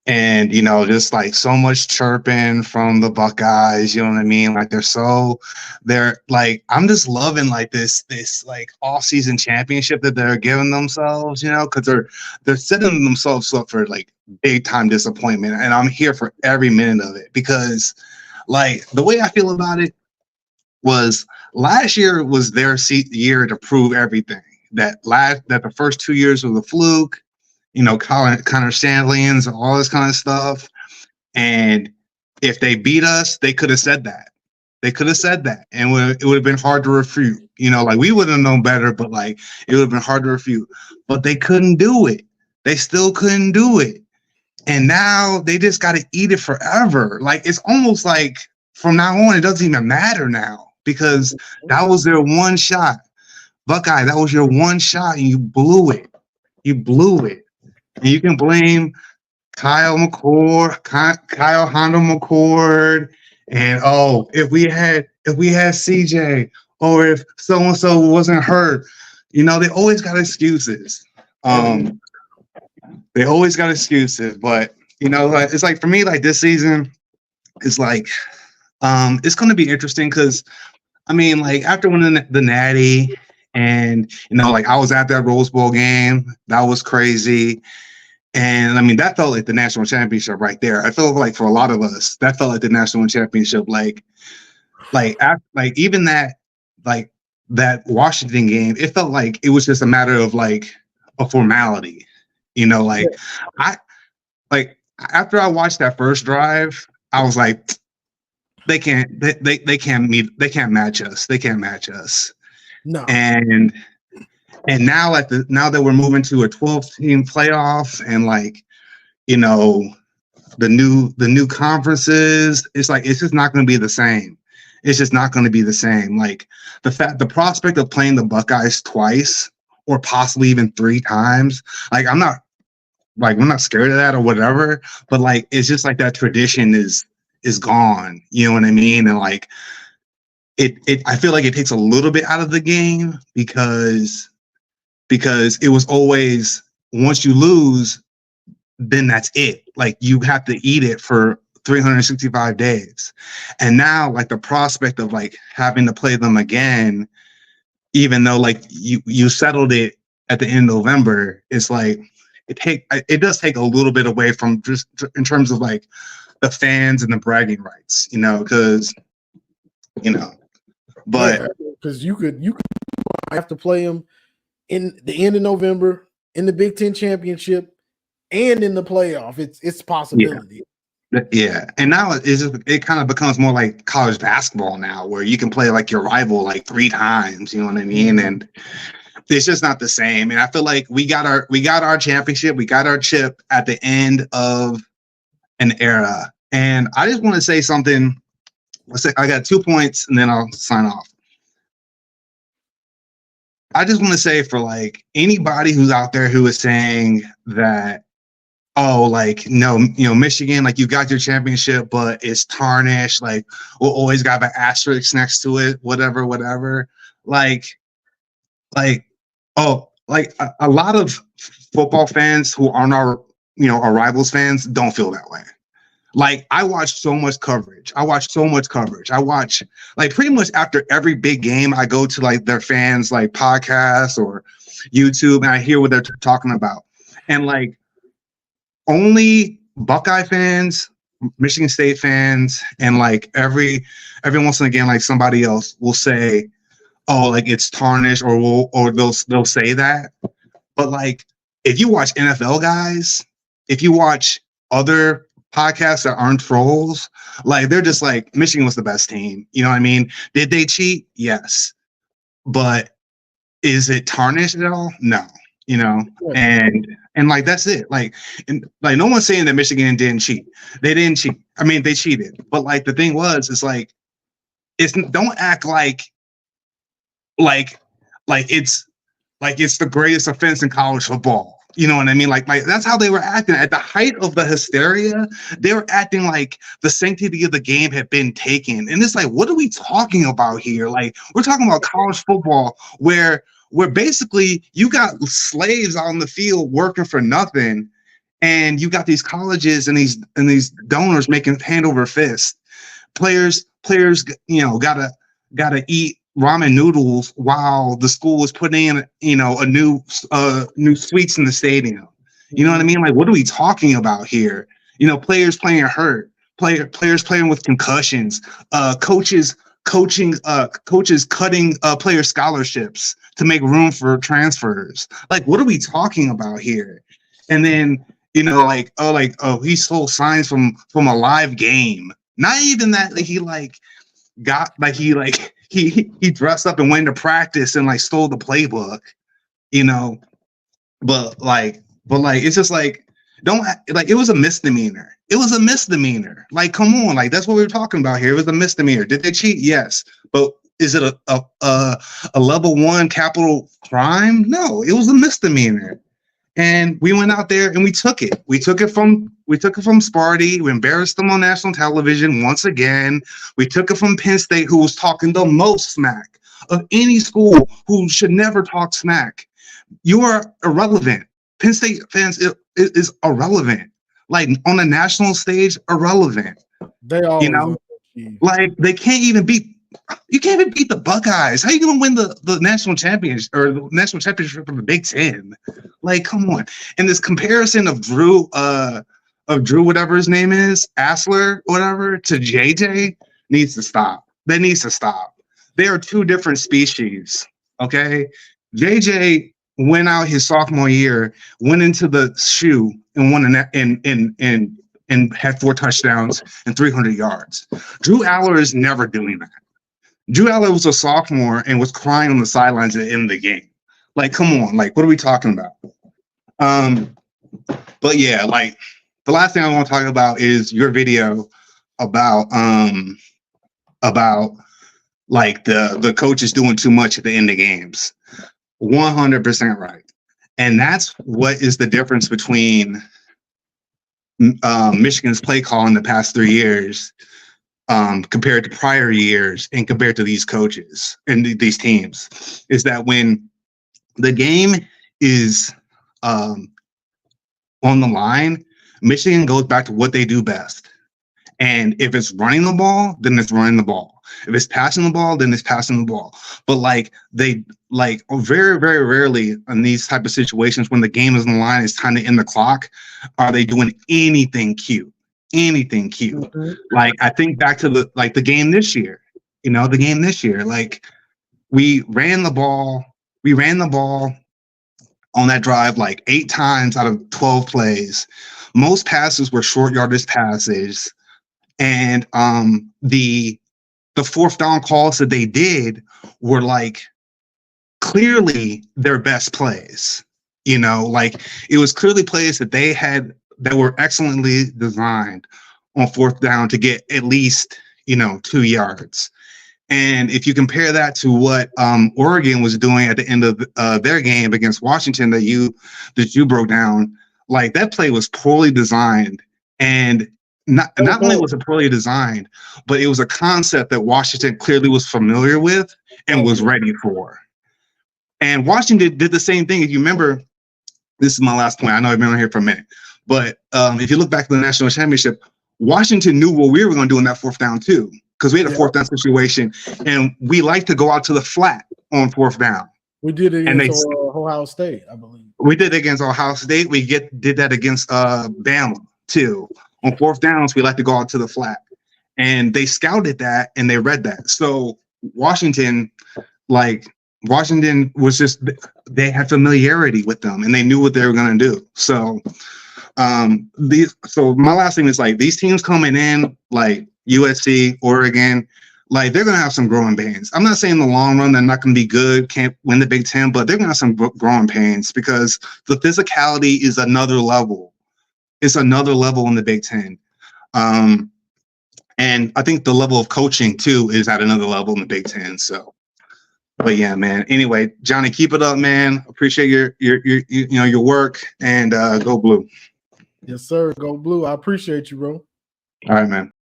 And, just like so much chirping from the Buckeyes, you know what I mean? Like they're like, I'm just loving like this like off-season championship that they're giving themselves, because they're setting themselves up for like big time disappointment. And I'm here for every minute of it because like the way I feel about it was last year was their year to prove everything. That the first 2 years was a fluke, Connor Stanley's, all this kind of stuff. And if they beat us, they could have said that. They could have said that, and it would have been hard to refute. Like we would have known better, but like it would have been hard to refute. But they couldn't do it. They still couldn't do it. And now they just got to eat it forever. Like it's almost like from now on, it doesn't even matter now because that was their one shot. Buckeye, that was your one shot, and you blew it. You blew it. And you can blame Kyle Honda McCord, and if we had CJ, or if so and so wasn't hurt, they always got excuses. They always got excuses, but it's like for me, like this season, it's like it's going to be interesting because I mean, like after winning the Natty, and like I was at that Rose Bowl game, that was crazy. And I mean, that felt like the national championship right there. I feel like for a lot of us, that felt like the national championship. Like even that Washington game, it felt like it was just a matter of like a formality. After I watched that first drive, I was like, they can't match us. They can't match us. No. And now now that we're moving to a 12-team playoff and like, the new conferences, it's like it's just not going to be the same. It's just not going to be the same. Like the prospect of playing the Buckeyes twice or possibly even 3 times, like we're not scared of that or whatever, but like it's just like that tradition is gone. You know what I mean? And like I feel like it takes a little bit out of the game because it was always once you lose, then that's it. Like you have to eat it for 365 days. And now like the prospect of like having to play them again, even though like you settled it at the end of November, it's like it does take a little bit away from just in terms of like the fans and the bragging rights, because but because you could have to play them in the end of November in the Big Ten championship and in the playoff. It's a possibility. Yeah. And now it kind of becomes more like college basketball now, where you can play like your rival like 3 times. You know what I mean? And it's just not the same. And I feel like we got our championship, we got our chip at the end of an era. And I just want to say something. I got 2 points and then I'll sign off. I just want to say for like anybody who's out there who is saying that, no, Michigan, like you got your championship, but it's tarnished. Like we'll always got an asterisk next to it, whatever. A lot of football fans who aren't our rivals fans don't feel that way. Like I watch so much coverage. I watch like pretty much after every big game, I go to like their fans like podcasts or YouTube and I hear what they're talking about. And like only Buckeye fans, Michigan State fans, and like every once and again, like somebody else will say, "Oh, like it's tarnished," or they'll say that. But like if you watch NFL guys, if you watch other podcasts that aren't trolls, like they're just like Michigan was the best team. You know what I mean? Did they cheat? Yes. But is it tarnished at all? No. And like that's it. Like no one's saying that Michigan didn't cheat. They didn't cheat. I mean, they cheated. But like the thing was, it's like don't act like it's the greatest offense in college football. You know what I mean? Like that's how they were acting at the height of the hysteria. They were acting like the sanctity of the game had been taken. And it's like, what are we talking about here? Like we're talking about college football where basically you got slaves on the field working for nothing. And you got these colleges and these donors making hand over fist. Players, gotta eat ramen noodles while the school is putting in, a new suites in the stadium. You know what I mean? Like, what are we talking about here? Players playing hurt, players playing with concussions, coaches cutting player scholarships to make room for transfers. Like, what are we talking about here? And then, he stole signs from a live game. Not even that, like, he dressed up and went to practice and like stole the playbook, but it's just like, it was a misdemeanor. It was a misdemeanor. Like, come on, like, that's what we were talking about here. It was a misdemeanor. Did they cheat? Yes, but is it a level 1 capital crime? No, it was a misdemeanor. And we went out there and we took it. We took it from Sparty. We embarrassed them on national television once again. We took it from Penn State, who was talking the most smack of any school who should never talk smack. You are irrelevant. Penn State fans is irrelevant. Like, on the national stage, irrelevant. They always like, they can't even beat. You can't even beat the Buckeyes. How are you going to win the national championship or the national championship of the Big Ten? Like, come on. And this comparison of Drew, whatever his name is, Asler, whatever, to JJ needs to stop. That needs to stop. They are two different species. Okay, JJ went out his sophomore year, went into the shoe and won and had 4 touchdowns and 300 yards. Drew Aller is never doing that. Drew Aller was a sophomore and was crying on the sidelines at the end of the game. Like, come on, like, what are we talking about? But yeah, like, the last thing I want to talk about is your video about like the coaches doing too much at the end of games. 100% right. And that's what is the difference between Michigan's play call in the past 3 years compared to prior years and compared to these coaches and these teams, is that when the game is on the line, Michigan goes back to what they do best. And if it's running the ball, then it's running the ball. If it's passing the ball, then it's passing the ball. But like, they like very, very rarely in these type of situations when the game is on the line, it's time to end the clock, are they doing anything cute? Anything cute. Mm-hmm. Like, I think back to the game this year. Like, we ran the ball on that drive like 8 times out of 12 plays. Most passes were short yardage passes. And the 4th down calls that they did were like clearly their best plays. Like, it was clearly plays that they had that were excellently designed on 4th down to get at least 2 yards. And if you compare that to what Oregon was doing at the end of their game against Washington that you broke down, like, that play was poorly designed. And not only was it poorly designed, but it was a concept that Washington clearly was familiar with and was ready for. And Washington did the same thing. If you remember, this is my last point. I know I've been on here for a minute. But if you look back to the national championship, Washington knew what we were going to do in that 4th down too, because we had a 4th down situation, and we like to go out to the flat on 4th down. We did it against Ohio State, I believe. We did it against Ohio State. We did that against Bama too. On 4th downs, we like to go out to the flat, and they scouted that and they read that. So Washington was just, they had familiarity with them and they knew what they were going to do. So so my last thing is, like, these teams coming in, like USC, Oregon, like, they're going to have some growing pains. I'm not saying in the long run they're not going to be good, can't win the Big Ten, but they're going to have some growing pains because the physicality is another level. It's another level in the Big Ten. And I think the level of coaching too is at another level in the Big Ten. So, but yeah, man. Anyway, Johnny, keep it up, man. Appreciate your work, and go Blue. Yes, sir. Go Blue. I appreciate you, bro. All right, man.